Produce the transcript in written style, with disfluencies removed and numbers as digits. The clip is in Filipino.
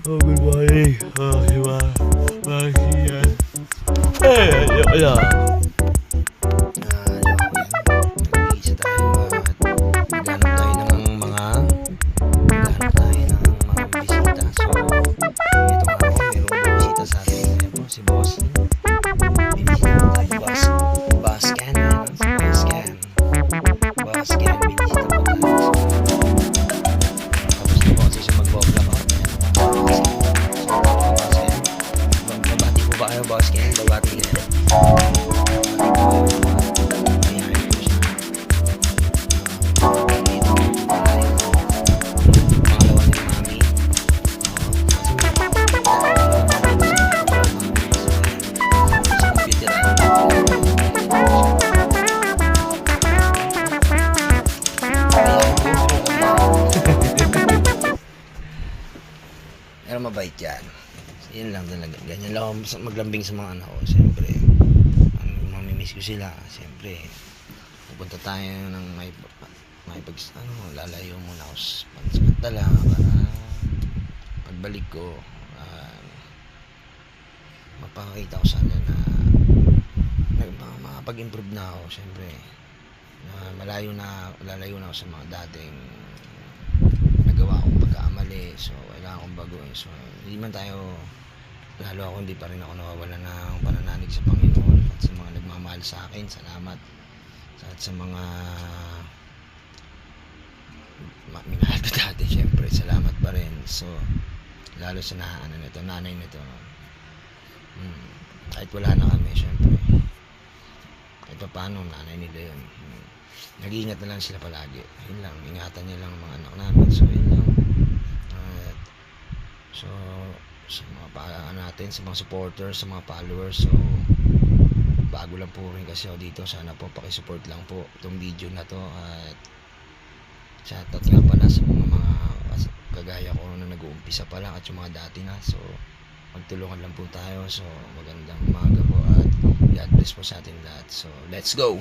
Oh, good morning. Oh, diba? Bakit? Wala. Nag-iisa tayo at naghanap tayo ng mga bisita. So, ito nga po, mayroong bisita sa atin. Ayan po, si Bossing. May bisita po tayo, Boss Ken. Ayan, si Boss Ken. Boss Ken, may bisita po tayo. Tapos na po kasi siya mag-vlog out. Babati po ba kayo, Boss Ken? Babati kayo. Pero mabait yan. Yun lang talaga. Ganyan lang ako maglambing sa mga anak ko. Siyempre, mamimiss ko sila. Siyempre, pupunta tayo ng lalayo muna ako sa pansamantala para pagbalik ko, mapakita ko sana na makapag-improve na ako. Siyempre, lalayo na ako sa mga dating nagawa kong pagkaamali. So kailangan kong baguhin. So hindi man tayo, lalo ako hindi pa rin ako nawawala ng pananalig sa Panginoon at sa mga nagmamahal sa akin. Salamat at sa mga minahal ko dati. Siyempre salamat pa rin. So lalo sa nanay nito, kahit wala na kami, siyempre kahit pa paano nanay nila yun. Nag-iingat na lang sila palagi. Yun lang, ingatan niya lang ang mga anak namin. So yun lang. So sa mga natin, sa mga supporters, sa mga followers, so bago lang po rin kasi ako dito. Sana po pakisupport lang po itong video na to. At shoutout nga pala sa mga kagaya ko na nag-uumpisa pa lang at yung mga dati na. So magtulungan lang po tayo. So magandang umaga po at God bless po sa ating lahat. So let's go!